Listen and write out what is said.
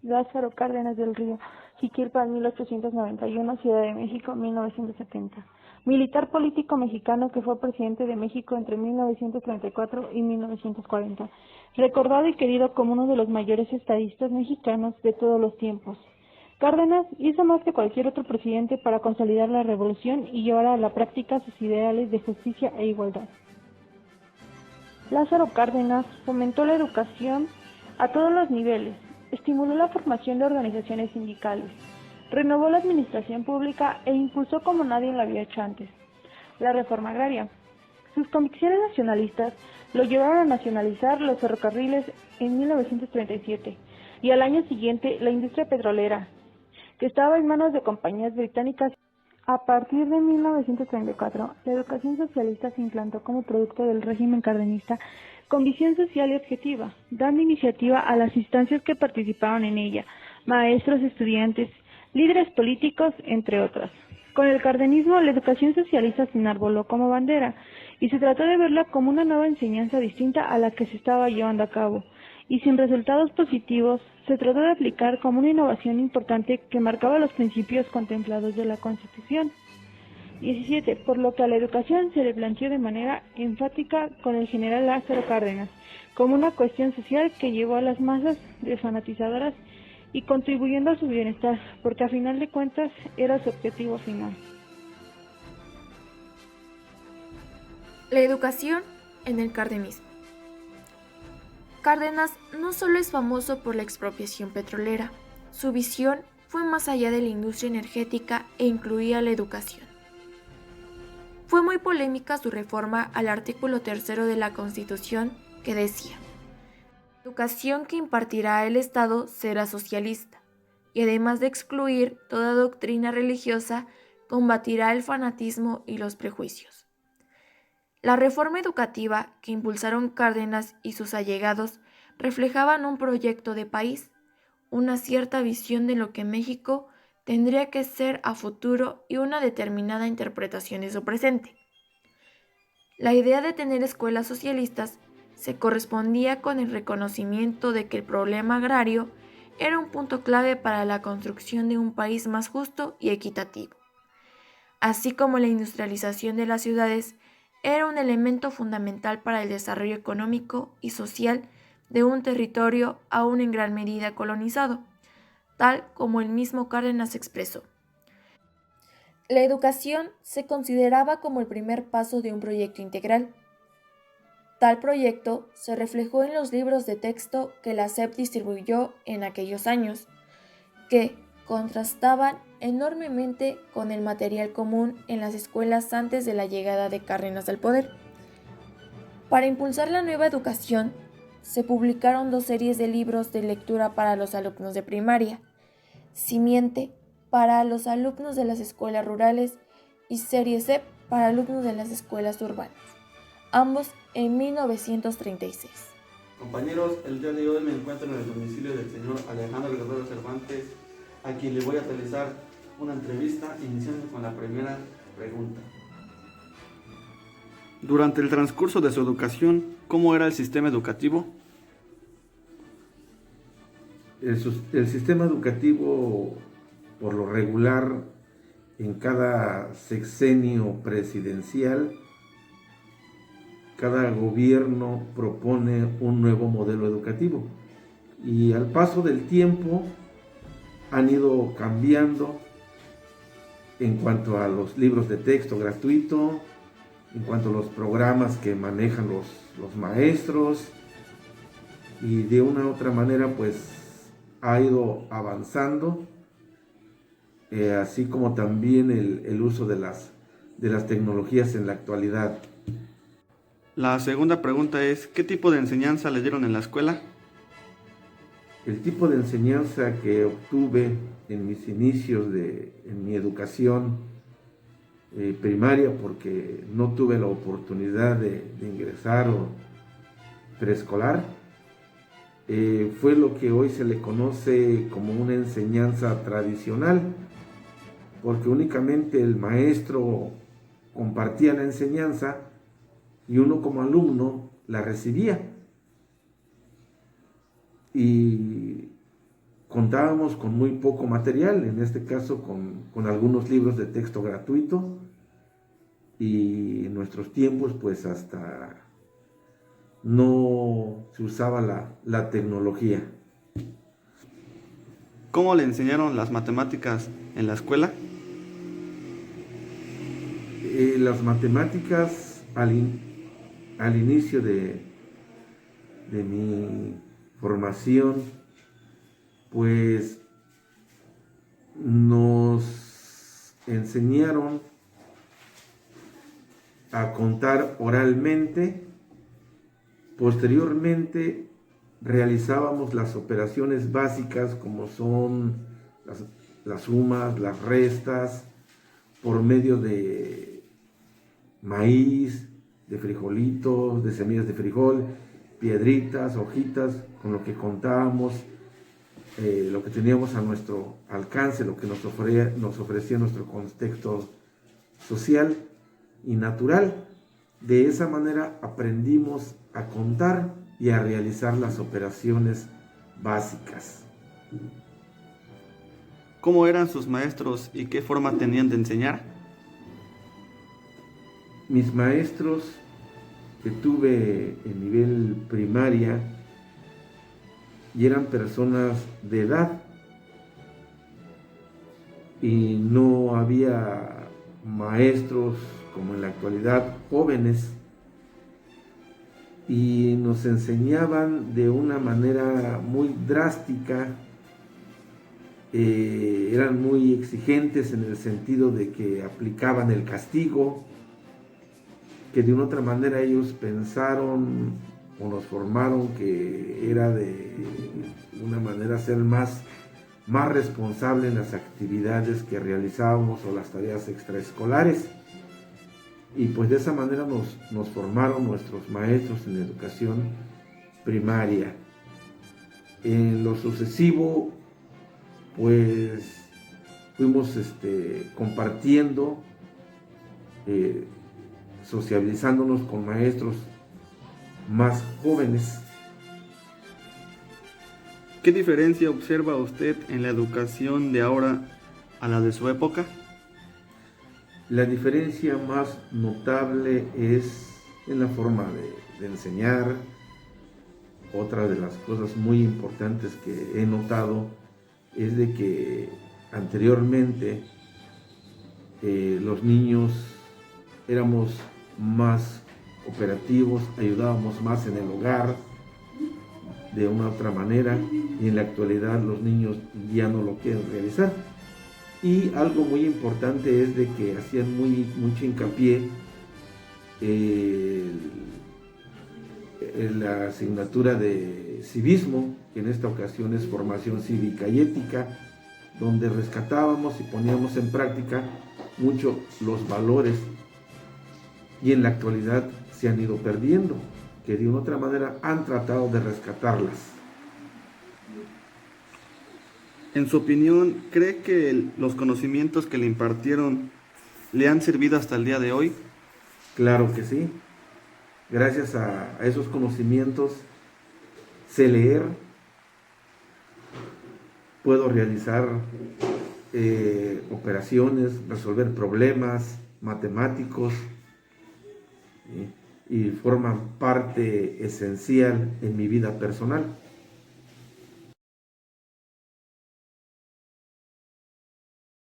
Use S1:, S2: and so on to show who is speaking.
S1: Lázaro Cárdenas del Río, Jiquilpan 1891, Ciudad de México 1970. Militar político mexicano que fue presidente de México entre 1934 y 1940. Recordado y querido como uno de los mayores estadistas mexicanos de todos los tiempos. Cárdenas hizo más que cualquier otro presidente para consolidar la revolución y llevar a la práctica sus ideales de justicia e igualdad. Lázaro Cárdenas fomentó la educación a todos los niveles, estimuló la formación de organizaciones sindicales, renovó la administración pública e impulsó como nadie lo había hecho antes la reforma agraria. Sus convicciones nacionalistas lo llevaron a nacionalizar los ferrocarriles en 1937 y al año siguiente la industria petrolera, que estaba en manos de compañías británicas. A partir de 1934, la educación socialista se implantó como producto del régimen cardenista con visión social y objetiva, dando iniciativa a las instancias que participaron en ella, maestros, estudiantes, líderes políticos, entre otras. Con el cardenismo, la educación socialista se enarboló como bandera, y se trató de verla como una nueva enseñanza distinta a la que se estaba llevando a cabo, y sin resultados positivos, se trató de aplicar como una innovación importante que marcaba los principios contemplados de la Constitución. 17. Por lo que a la educación se le planteó de manera enfática con el general Lázaro Cárdenas, como una cuestión social que llevó a las masas desfanatizadoras y contribuyendo a su bienestar, porque a final de cuentas era su objetivo final.
S2: La educación en el cardenismo. Cárdenas no solo es famoso por la expropiación petrolera, su visión fue más allá de la industria energética e incluía la educación. Fue muy polémica su reforma al artículo 3 de la Constitución que decía: la educación que impartirá el Estado será socialista, y además de excluir toda doctrina religiosa, combatirá el fanatismo y los prejuicios. La reforma educativa que impulsaron Cárdenas y sus allegados reflejaban un proyecto de país, una cierta visión de lo que México tendría que ser a futuro y una determinada interpretación de su presente. La idea de tener escuelas socialistas se correspondía con el reconocimiento de que el problema agrario era un punto clave para la construcción de un país más justo y equitativo, así como la industrialización de las ciudades era un elemento fundamental para el desarrollo económico y social de un territorio aún en gran medida colonizado, tal como el mismo Cárdenas expresó. La educación se consideraba como el primer paso de un proyecto integral. Tal proyecto se reflejó en los libros de texto que la SEP distribuyó en aquellos años, que contrastaban enormemente con el material común en las escuelas antes de la llegada de Cárdenas al poder. Para impulsar la nueva educación, se publicaron 2 series de libros de lectura para los alumnos de primaria, Simiente para los alumnos de las escuelas rurales y Serie C para alumnos de las escuelas urbanas, ambos en 1936.
S3: Compañeros, el día de hoy me encuentro en el domicilio del señor Alejandro Guerrero Cervantes, a quien le voy a realizar una entrevista, iniciando con la primera pregunta. Durante el transcurso de su educación, ¿cómo era el sistema educativo?
S4: El sistema educativo, por lo regular, en cada sexenio presidencial, cada gobierno propone un nuevo modelo educativo. Y al paso del tiempo han ido cambiando en cuanto a los libros de texto gratuito, en cuanto a los programas que manejan los maestros, y de una u otra manera pues ha ido avanzando, así como también el uso de las tecnologías en la actualidad.
S3: La segunda pregunta es, ¿qué tipo de enseñanza le dieron en la escuela?
S4: El tipo de enseñanza que obtuve en mis inicios en mi educación primaria, porque no tuve la oportunidad de ingresar o preescolar, fue lo que hoy se le conoce como una enseñanza tradicional, porque únicamente el maestro compartía la enseñanza y uno como alumno la recibía. Y contábamos con muy poco material, en este caso con algunos libros de texto gratuito, y en nuestros tiempos pues hasta no se usaba la tecnología.
S3: ¿Cómo le enseñaron las matemáticas en la escuela?
S4: Las matemáticas al inicio de mi formación, pues nos enseñaron a contar oralmente. Posteriormente realizábamos las operaciones básicas como son las sumas, las restas, por medio de maíz, de frijolitos, de semillas de frijol, piedritas, hojitas, con lo que contábamos, lo que teníamos a nuestro alcance, lo que nos ofrecía nuestro contexto social y natural. De esa manera aprendimos a contar y a realizar las operaciones básicas.
S3: ¿Cómo eran sus maestros y qué forma tenían de enseñar?
S4: Mis maestros que tuve en nivel primaria y eran personas de edad y no había maestros como en la actualidad jóvenes, y nos enseñaban de una manera muy drástica. Eran muy exigentes en el sentido de que aplicaban el castigo, que de una otra manera ellos pensaron o nos formaron que era de una manera ser más responsable en las actividades que realizábamos o las tareas extraescolares. Y pues de esa manera nos formaron nuestros maestros en educación primaria. En lo sucesivo, pues fuimos compartiendo, sociabilizándonos con maestros más jóvenes.
S3: ¿Qué diferencia observa usted en la educación de ahora a la de su época?
S4: La diferencia más notable es en la forma de enseñar. Otra de las cosas muy importantes que he notado es de que anteriormente los niños éramos más operativos, ayudábamos más en el hogar de una otra manera, y en la actualidad los niños ya no lo quieren realizar. Y algo muy importante es de que hacían mucho hincapié en la asignatura de civismo, que en esta ocasión es formación cívica y ética, donde rescatábamos y poníamos en práctica mucho los valores, y en la actualidad se han ido perdiendo, que de una otra manera han tratado de rescatarlas.
S3: En su opinión, ¿cree que los conocimientos que le impartieron le han servido hasta el día de hoy?
S4: Claro que sí. Gracias a esos conocimientos sé leer, puedo realizar operaciones, resolver problemas matemáticos, y forman parte esencial en mi vida personal.